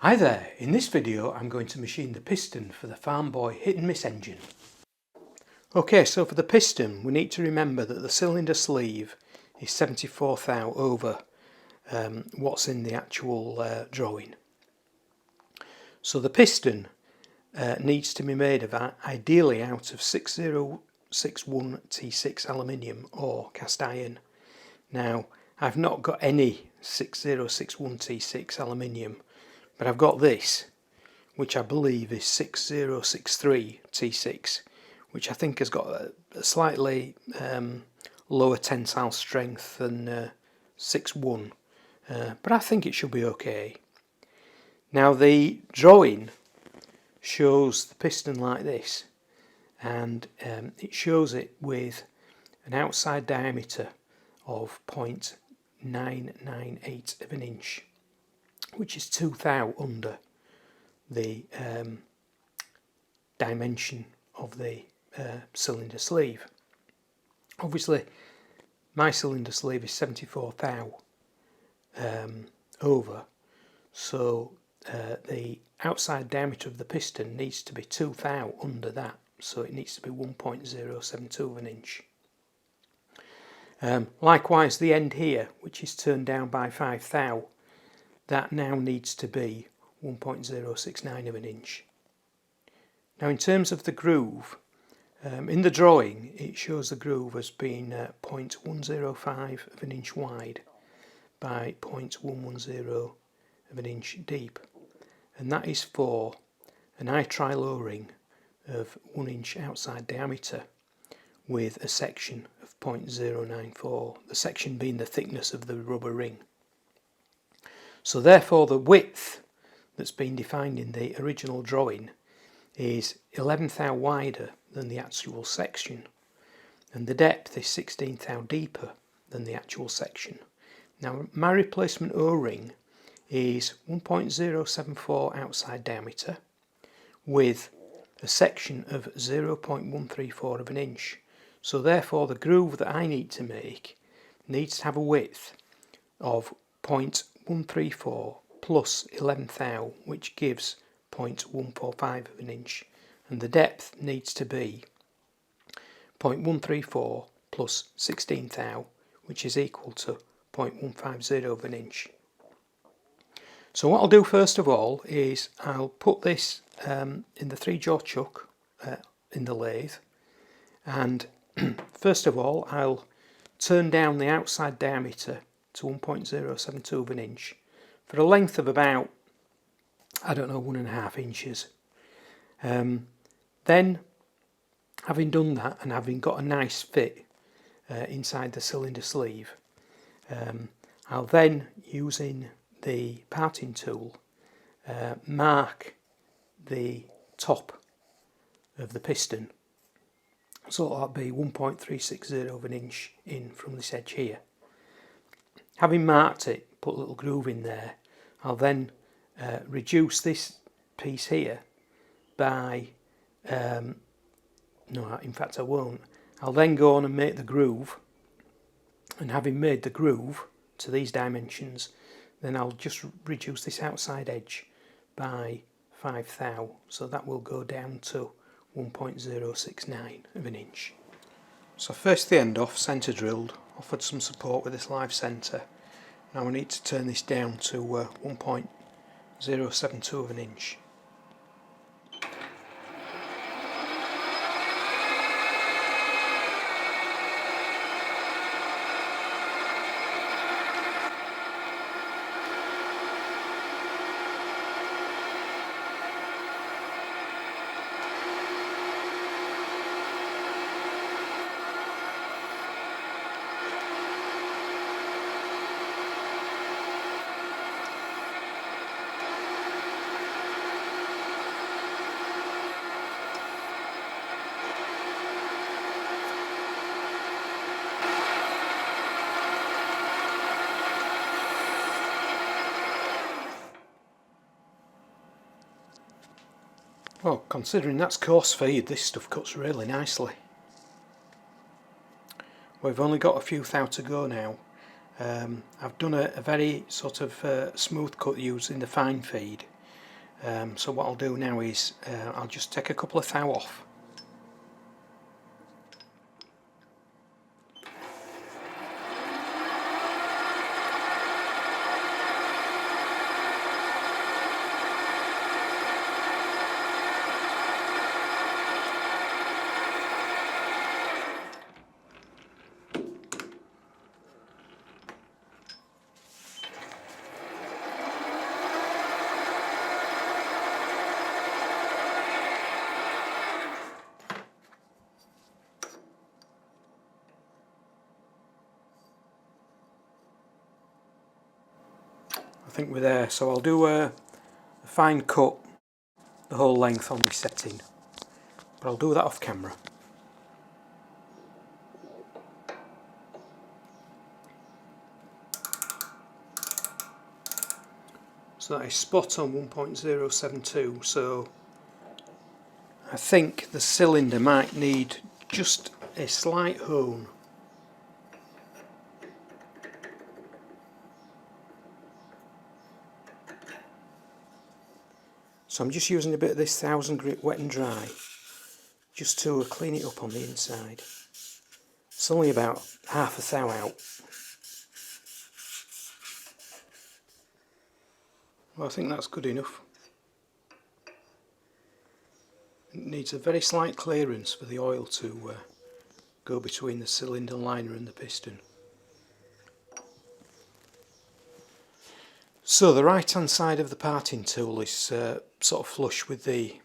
Hi there, in this video I'm going to machine the piston for the Farm Boy hit and miss engine. Okay, so for the piston we need to remember that the cylinder sleeve is 74 thou over what's in the actual drawing. So the piston needs to be made of ideally out of 6061 T6 aluminium or cast iron. Now I've not got any 6061 T6 aluminium, but I've got this, which I believe is 6063 T6, which I think has got a slightly lower tensile strength than 61, but I think it should be okay. Now the drawing shows the piston like this, and it shows it with an outside diameter of 0.998 of an inch, which is 2 thou under the dimension of the cylinder sleeve. Obviously my cylinder sleeve is 74 thou over, so the outside diameter of the piston needs to be 2 thou under that, so it needs to be 1.072 of an inch. Likewise the end here, which is turned down by 5 thou, that now needs to be 1.069 of an inch. Now in terms of the groove, in the drawing it shows the groove as being 0.105 of an inch wide by 0.110 of an inch deep, and that is for an eye-trial O-ring of 1 inch outside diameter with a section of 0.094, the section being the thickness of the rubber ring. So therefore the width that's been defined in the original drawing is 11 thou wider than the actual section, and the depth is 16 thou deeper than the actual section. Now my replacement O-ring is 1.074 outside diameter with a section of 0.134 of an inch. So therefore the groove that I need to make needs to have a width of 0.134 plus 11 thou, which gives 0.145 of an inch, and the depth needs to be 0.134 plus 16 thou, which is equal to 0.150 of an inch. So what I'll do first of all is I'll put this in the 3-jaw chuck in the lathe, and first of all I'll turn down the outside diameter to 1.072 of an inch for a length of about, I don't know, 1.5 inches. Then having done that and having got a nice fit inside the cylinder sleeve, I'll then, using the parting tool, mark the top of the piston, so that'll be 1.360 of an inch in from this edge here. Having marked it, put a little groove in there, I'll then reduce this piece here by, no, in fact I won't. I'll then go on and make the groove, and having made the groove to these dimensions, then I'll just reduce this outside edge by 5 thou, so that will go down to 1.069 of an inch. So first the end off, centre drilled, offered some support with this live centre. Now I need to turn this down to 1.072 of an inch. Well, considering that's coarse feed, this stuff cuts really nicely. We've only got a few thou to go now. I've done a very sort of smooth cut using the fine feed, So what I'll do now is I'll just take a couple of thou off. I think we're there, so I'll do a fine cut the whole length on my setting, but I'll do that off camera. So that is spot on 1.072, so I think the cylinder might need just a slight hone. So I'm just using a bit of this 1000 grit wet and dry just to clean it up on the inside. It's only about half a thou out. Well, I think that's good enough. It needs a very slight clearance for the oil to go between the cylinder liner and the piston. So the right hand side of the parting tool is sort of flush with the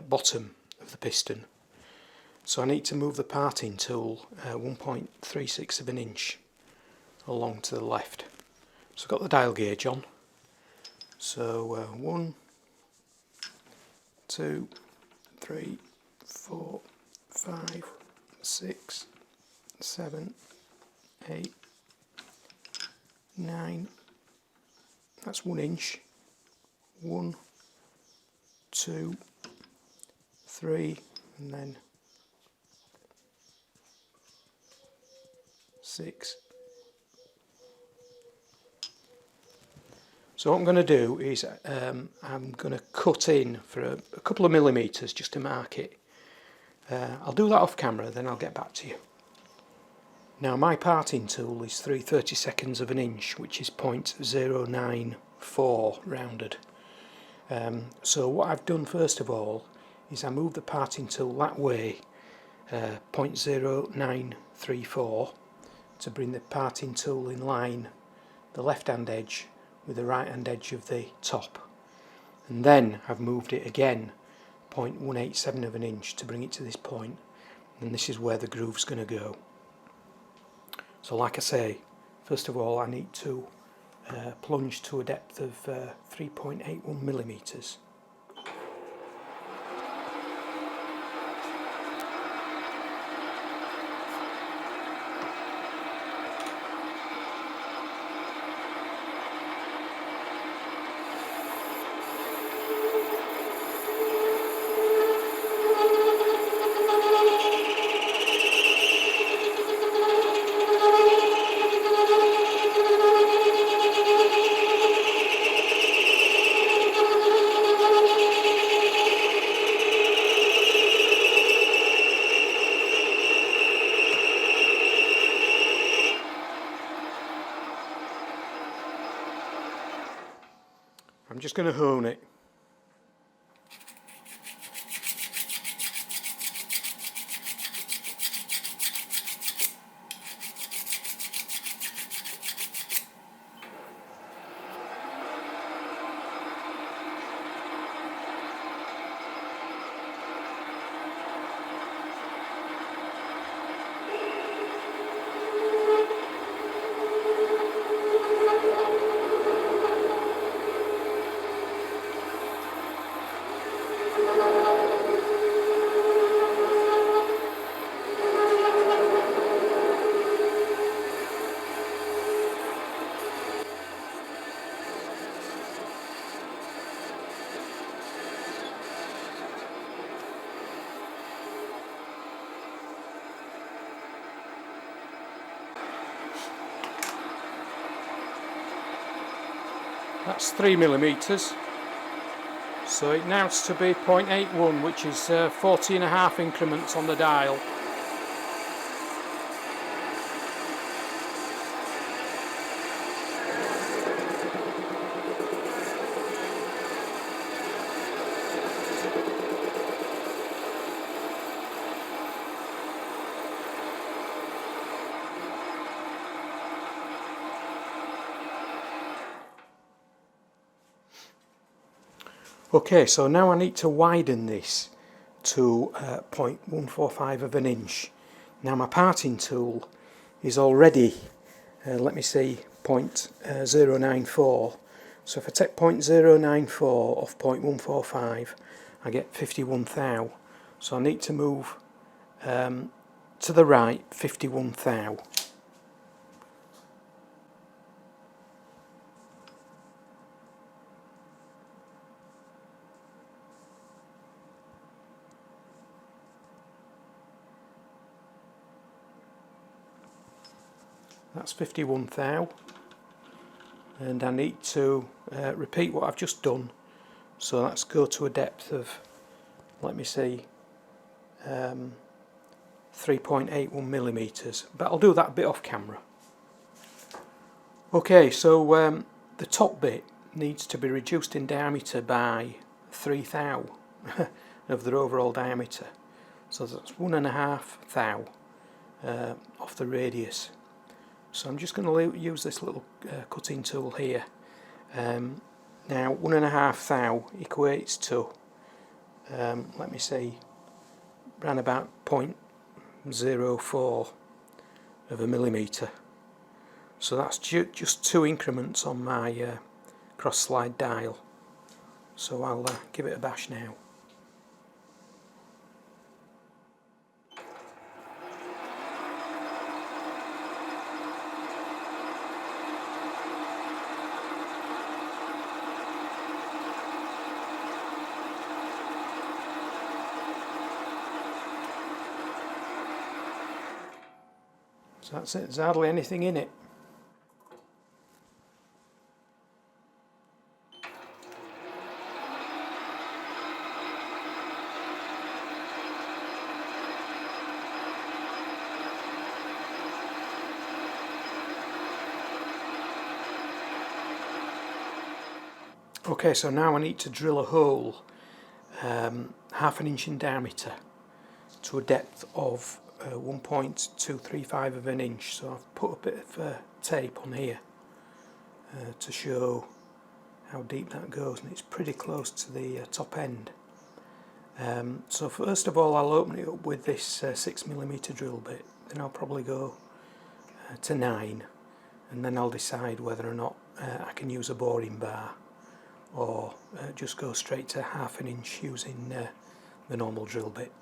bottom of the piston. So I need to move the parting tool 1.36 of an inch along to the left. So I've got the dial gauge on. So 1, 2, 3, 4, 5, 6, 7, 8, 9. That's 1 inch. 1, 2, 3, and then 6. So what I'm going to do is I'm going to cut in for a couple of millimetres just to mark it. I'll do that off camera, then I'll get back to you. Now my parting tool is 3/32 of an inch, which is 0.094 rounded. So what I've done first of all is I moved the parting tool that way, 0.0934, to bring the parting tool in line, the left hand edge with the right hand edge of the top. And then I've moved it again 0.187 of an inch to bring it to this point, and this is where the groove's going to go. So like I say, first of all I need to plunge to a depth of 3.81 millimetres. I'm just going to hone it. That's 3 millimetres. So it now has to be 0.81, which is 40.5 increments on the dial. Okay, so now I need to widen this to 0.145 of an inch. Now my parting tool is already, let me see, 0.094. So if I take 0.094 off 0.145, I get 51 thou. So I need to move to the right 51 thou. That's 51 thou, and I need to repeat what I've just done. So let's go to a depth of, let me see, 3.81 millimeters, but I'll do that a bit off camera. Okay, so the top bit needs to be reduced in diameter by 3 thou of the overall diameter. So that's 1.5 thou off the radius. So I'm just going to use this little cutting tool here. Now 1.5 thou equates to, let me see, around about 0.04 of a millimetre. So that's just 2 increments on my cross slide dial. So I'll give it a bash now. So that's it, there's hardly anything in it. Okay, so now I need to drill a hole 1/2 inch in diameter to a depth of 1.235 of an inch. So I've put a bit of tape on here to show how deep that goes, and it's pretty close to the top end. So first of all I'll open it up with this 6mm drill bit, then I'll probably go to 9, and then I'll decide whether or not I can use a boring bar or just go straight to 1/2 inch using the normal drill bit.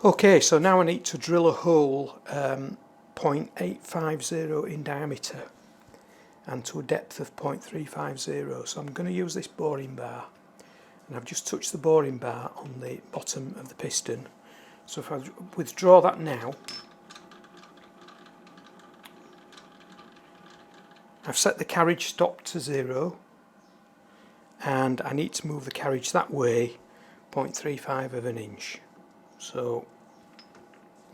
Okay, so now I need to drill a hole 0.850 in diameter and to a depth of 0.350. So I'm going to use this boring bar, and I've just touched the boring bar on the bottom of the piston. So if I withdraw that now, I've set the carriage stop to 0, and I need to move the carriage that way 0.35 of an inch. So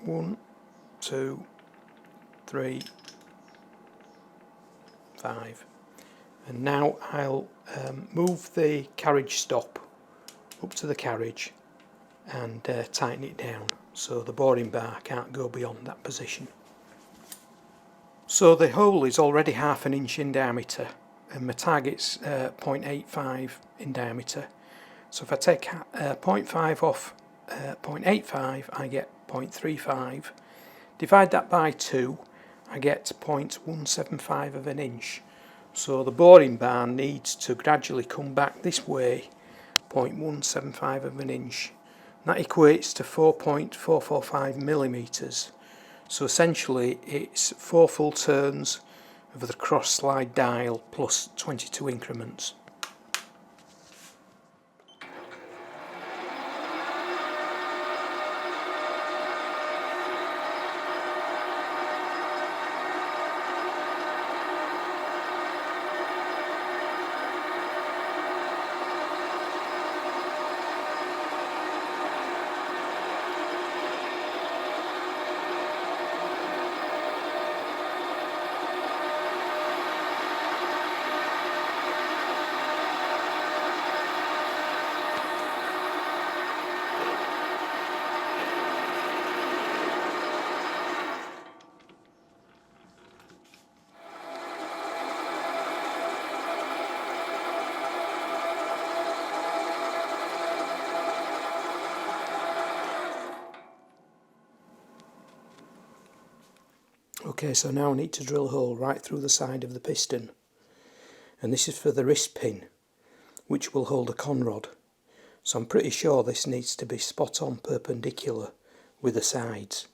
1, 2, 3, 5, and now I'll move the carriage stop up to the carriage and tighten it down so the boring bar can't go beyond that position. So the hole is already 1/2 inch in diameter, and my target's 0.85 in diameter. So if I take 0.5 off 0.85, I get 0.35. Divide that by 2, I get 0.175 of an inch. So the boring bar needs to gradually come back this way, 0.175 of an inch. That equates to 4.445 millimetres. So essentially it's 4 full turns of the cross slide dial plus 22 increments. Okay, so now I need to drill a hole right through the side of the piston, and this is for the wrist pin which will hold a conrod. So I'm pretty sure this needs to be spot on perpendicular with the sides.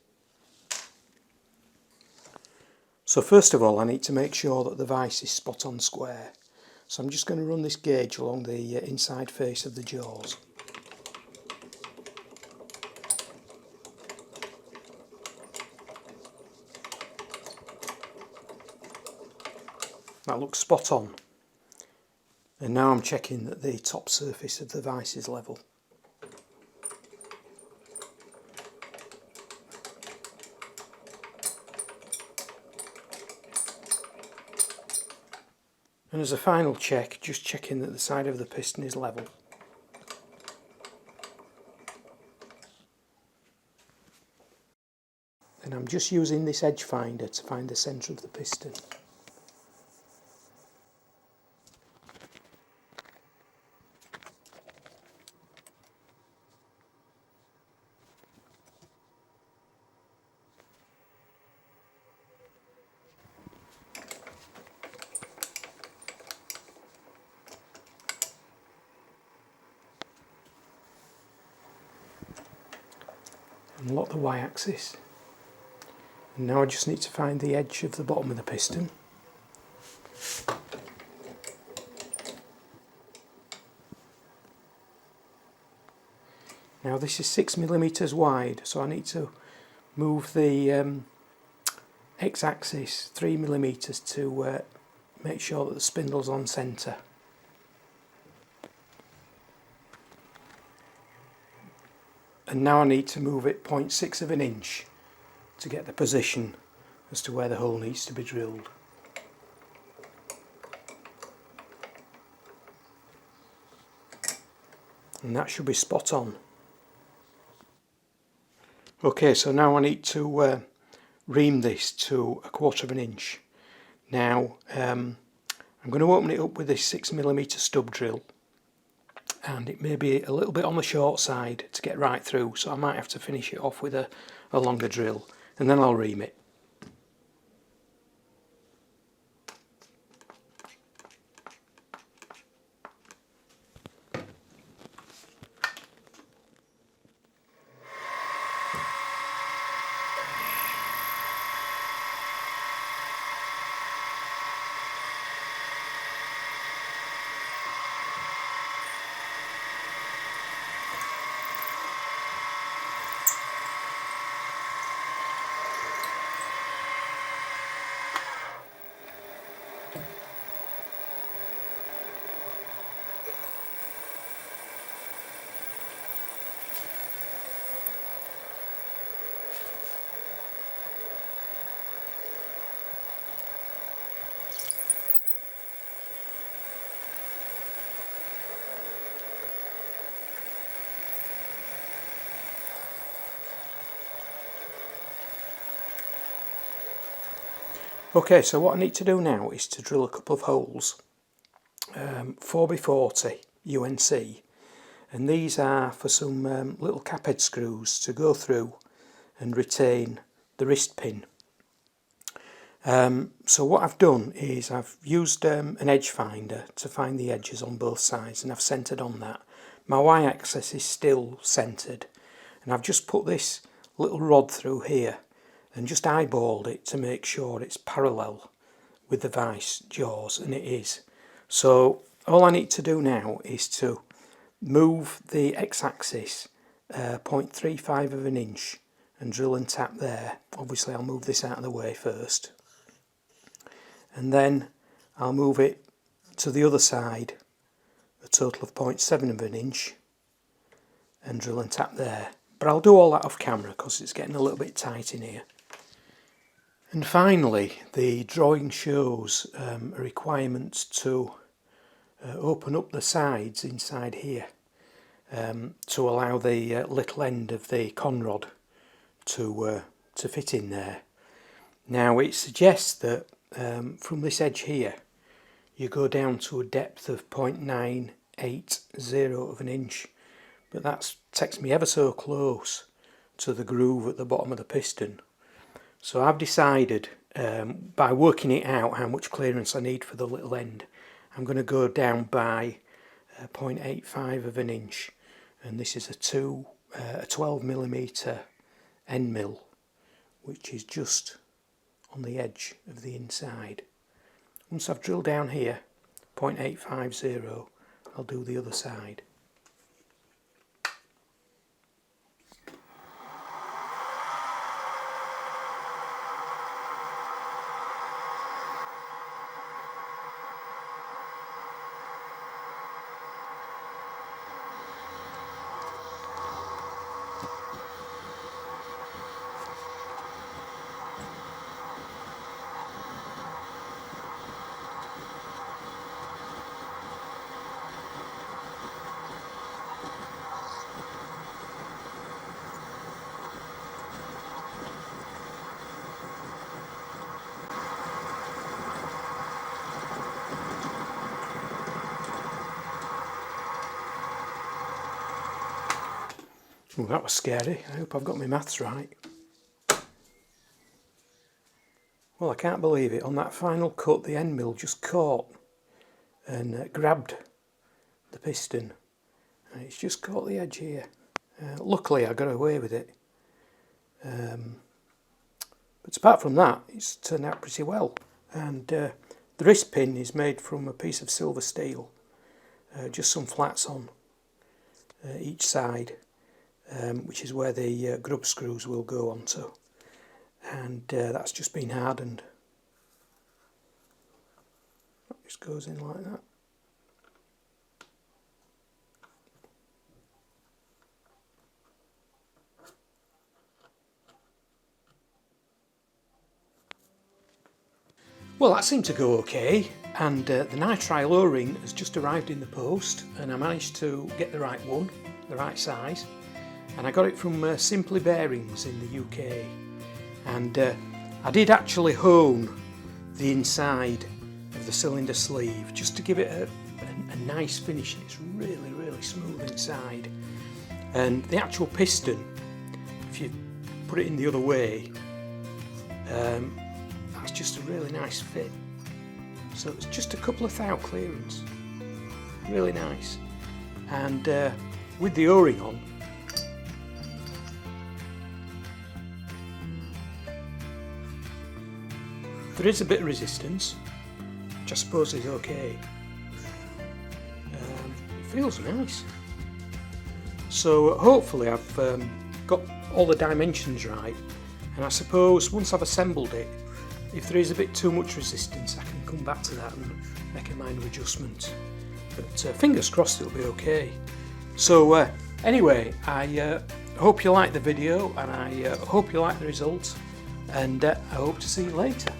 So first of all I need to make sure that the vise is spot on square. So I'm just going to run this gauge along the inside face of the jaws. That looks spot on. And now I'm checking that the top surface of the vise is level. And as a final check, just checking that the side of the piston is level. And I'm just using this edge finder to find the centre of the piston. And lock the y-axis. And now I just need to find the edge of the bottom of the piston. Now this is 6mm wide, so I need to move the x-axis 3mm to make sure that the spindle's on centre. And now I need to move it 0.6 of an inch to get the position as to where the hole needs to be drilled. And that should be spot on. Okay, so now I need to ream this to 1/4 of an inch. Now I'm going to open it up with this 6mm stub drill, and it may be a little bit on the short side to get right through, so I might have to finish it off with a longer drill, and then I'll ream it. Okay, so what I need to do now is to drill a couple of holes, 4x40 UNC, and these are for some little cap head screws to go through and retain the wrist pin. So what I've done is I've used an edge finder to find the edges on both sides, and I've centred on that. My y-axis is still centred, and I've just put this little rod through here and just eyeballed it to make sure it's parallel with the vice jaws, and it is. So all I need to do now is to move the x-axis 0.35 of an inch and drill and tap there. Obviously I'll move this out of the way first, and then I'll move it to the other side a total of 0.7 of an inch and drill and tap there. But I'll do all that off camera because it's getting a little bit tight in here. And finally, the drawing shows a requirement to open up the sides inside here to allow the little end of the conrod to fit in there. Now it suggests that from this edge here you go down to a depth of 0.980 of an inch, but that takes me ever so close to the groove at the bottom of the piston. So I've decided by working it out how much clearance I need for the little end, I'm going to go down by 0.85 of an inch, and this is a 12mm end mill, which is just on the edge of the inside. Once I've drilled down here 0.850, I'll do the other side. Oh, that was scary. I hope I've got my maths right. Well, I can't believe it. On that final cut, the end mill just caught and grabbed the piston, and it's just caught the edge here. Luckily I got away with it, but apart from that it's turned out pretty well. And the wrist pin is made from a piece of silver steel, just some flats on each side, which is where the grub screws will go onto, and that's just been hardened. That just goes in like that. Well, that seemed to go okay, and the nitrile O-ring has just arrived in the post, and I managed to get the right one, the right size, and I got it from Simply Bearings in the UK. And I did actually hone the inside of the cylinder sleeve just to give it a nice finish. It's really, really smooth inside, and the actual piston, if you put it in the other way, that's just a really nice fit. So it's just a couple of thou clearance, really nice. And with the O-ring on, there is a bit of resistance, which I suppose is okay. It feels nice. So hopefully I've got all the dimensions right, and I suppose once I've assembled it, if there is a bit too much resistance, I can come back to that and make a minor adjustment. But fingers crossed it'll be okay. So anyway, I hope you liked the video, and I hope you like the result, and I hope to see you later.